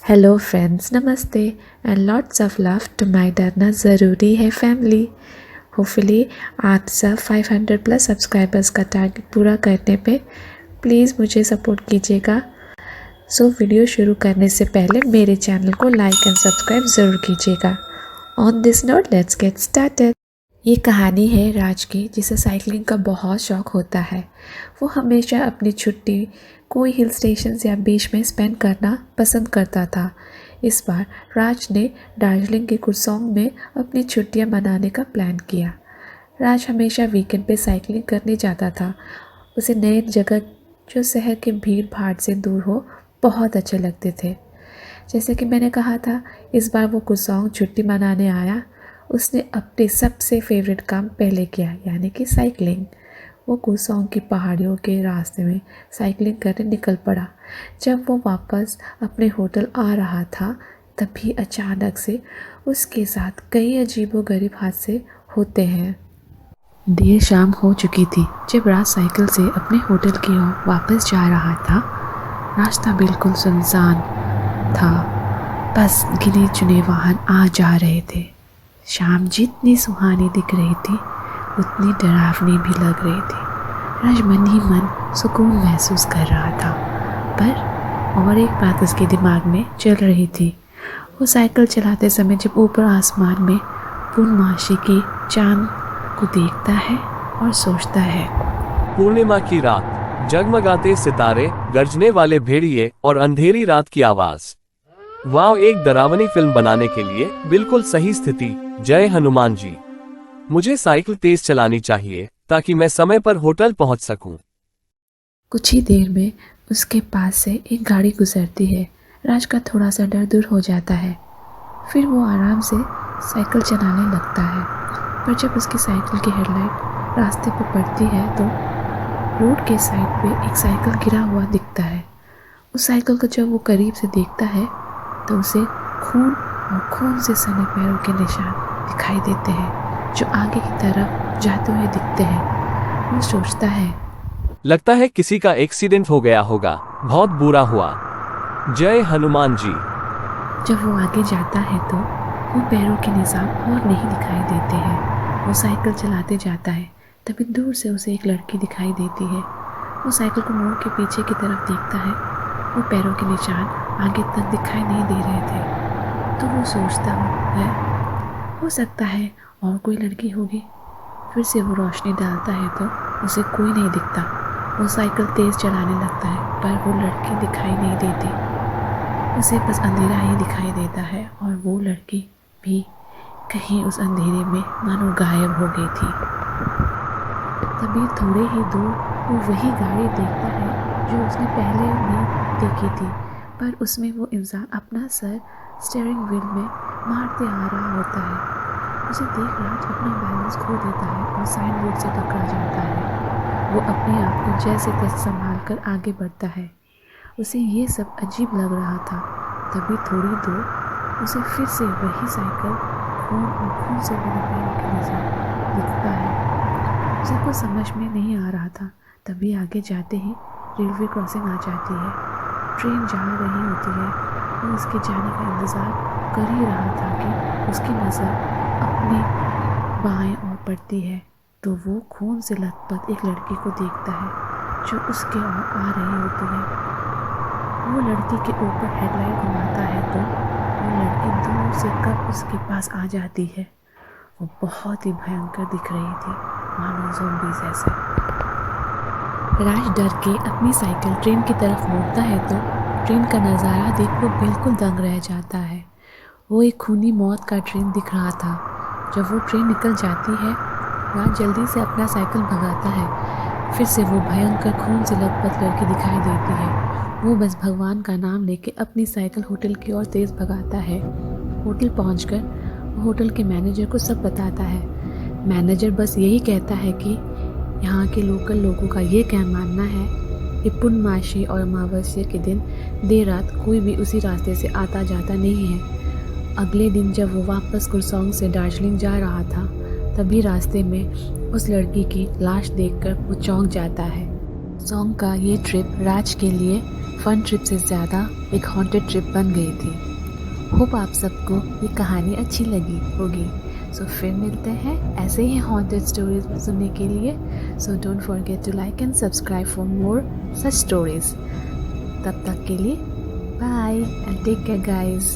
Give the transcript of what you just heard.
Hello friends, नमस्ते and lots of love to my Darna Zaroori है family. Hopefully आप सब 500 प्लस सब्सक्राइबर्स का टारगेट पूरा करने पे प्लीज़ मुझे सपोर्ट कीजिएगा। सो वीडियो शुरू करने से पहले मेरे चैनल को लाइक एंड सब्सक्राइब ज़रूर कीजिएगा। On this note let's get started. ये कहानी है राज की, जिसे साइकिलिंग का बहुत शौक़ होता है। वो हमेशा अपनी छुट्टी कोई हिल स्टेशन या बीच में स्पेंड करना पसंद करता था। इस बार राज ने दार्जिलिंग के कुर्सेओंग में अपनी छुट्टियां मनाने का प्लान किया। राज हमेशा वीकेंड पे साइकिलिंग करने जाता था। उसे नए जगह जो शहर के भीड़ भाड़ से दूर हो बहुत अच्छे लगते थे। जैसे कि मैंने कहा था, इस बार वो कुर्सेओंग छुट्टी मनाने आया। उसने अपने सबसे फेवरेट काम पहले किया, यानी कि साइकिलिंग। वो कुर्सेओंग की पहाड़ियों के रास्ते में साइकिलिंग करने निकल पड़ा। जब वो वापस अपने होटल आ रहा था, तभी अचानक से उसके साथ कई अजीबोगरीब हादसे होते हैं। देर शाम हो चुकी थी जब राज साइकिल से अपने होटल की ओर वापस जा रहा था। रास्ता बिल्कुल सुनसान था, बस गिने चुने वाहन आ जा रहे थे। शाम जितनी सुहानी दिख रही थी उतनी डरावनी भी लग रही थी। राज मन ही मन सुकून महसूस कर रहा था, पर और एक बात उसके दिमाग में चल रही थी। वो साइकिल चलाते समय जब ऊपर आसमान में पूर्णमासी की चांद को देखता है और सोचता है, पूर्णिमा की रात, जगमगाते सितारे, गरजने वाले भेड़िए और अंधेरी रात की आवाज। वाह, एक डरावनी फिल्म बनाने के लिए बिल्कुल सही स्थिति। जय हनुमान जी। मुझे साइकिल तेज चलानी चाहिए ताकि मैं समय पर होटल पहुंच सकूं। कुछ ही देर में उसके पास से एक गाड़ी गुजरती है। राज का थोड़ा सा डर दूर हो जाता है। फिर वो आराम से साइकिल चलाने लगता है। पर जब उसकी साइकिल की हेडलाइट रास्ते पर पड़ती है तो रोड के साइड पे एक साइकिल गिरा हुआ दिखता है। उस साइकिल को जब वो करीब से देखता है तो उसे खून और खून से सने पैरों के निशान दिखाई देते हैं, जो आगे की तरफ जाते हुए दिखते हैं। वो सोचता है, लगता है किसी का एक्सीडेंट हो गया होगा, बहुत बुरा हुआ। जय हनुमान जी। जब वो आगे जाता है तो वो पैरों के निशान और नहीं दिखाई देते हैं। वो साइकिल चलाते जाता है, तभी दूर से उसे एक लड़की दिखाई देती है। वो साइकिल को मोड़ के पीछे की तरफ देखता है। वो पैरों के निशान आगे तक दिखाई नहीं दे रहे थे। तो वो सोचता है, हो सकता है और कोई लड़की होगी। फिर से वो रोशनी डालता है तो उसे कोई नहीं दिखता। वो साइकिल तेज़ चलाने लगता है, पर वो लड़की दिखाई नहीं देती। उसे बस अंधेरा ही दिखाई देता है और वो लड़की भी कहीं उस अंधेरे में मानो गायब हो गई थी। तभी थोड़े ही दूर वो वही गाड़ी देखता है जो उसने पहले भी देखी थी, पर उसमें वो इंसान अपना सर स्टीयरिंग व्हील में मारते आ रहा होता है। उसे देख राज अपना बैलेंस खो देता है और साइन बोर्ड से टकरा जाता है। वो अपने आप को जैसे तैसे संभाल कर आगे बढ़ता है। उसे ये सब अजीब लग रहा था। तभी थोड़ी दूर उसे फिर से वही साइकिल खून और खून से बने पैरों के निशान दिखता है। उसे कुछ समझ में नहीं आ रहा था। तभी आगे जाते ही रेलवे क्रॉसिंग आ जाती है। ट्रेन जा रही होती है। वो उसके जाने का इंतज़ार कर ही रहा था कि उसकी नज़र अपने बाएं ओर पड़ती है तो वो खून से लथपथ एक लड़की को देखता है जो उसके ओर आ रही होती है। वो लड़की के ऊपर हेडलाइट घुमाता है तो वो लड़की दूर से कब उसके पास आ जाती है। वो बहुत ही भयंकर दिख रही थी, मानो ज़ॉम्बी जैसे। राज डर के अपनी साइकिल ट्रेन की तरफ मोड़ता है तो ट्रेन का नज़ारा देख वो बिल्कुल दंग रह जाता है। वो एक खूनी मौत का ट्रेन दिख रहा था। जब वो ट्रेन निकल जाती है, राज जल्दी से अपना साइकिल भगाता है। फिर से वो भयंकर खून से लथपथ लड़की दिखाई देती है। वो बस भगवान का नाम लेके अपनी साइकिल होटल की ओर तेज़ भगाता है। होटल पहुंचकर वो होटल के मैनेजर को सब बताता है। मैनेजर बस यही कहता है कि यहाँ के लोकल लोगों का ये क्या मानना है कि पूर्णमासी और अमावस्या के दिन देर रात कोई भी उसी रास्ते से आता जाता नहीं है। अगले दिन जब वो वापस कुर्सेओंग से दार्जिलिंग जा रहा था, तभी रास्ते में उस लड़की की लाश देखकर वो चौंक जाता है। सॉन्ग का ये ट्रिप राज के लिए फन ट्रिप से ज़्यादा एक हॉन्टेड ट्रिप बन गई थी। होप आप सबको ये कहानी अच्छी लगी होगी। सो फिर मिलते हैं ऐसे ही हॉन्टेड स्टोरीज सुनने के लिए। So don't forget to like and subscribe for more such stories. तब तक के लिए bye and take care guys.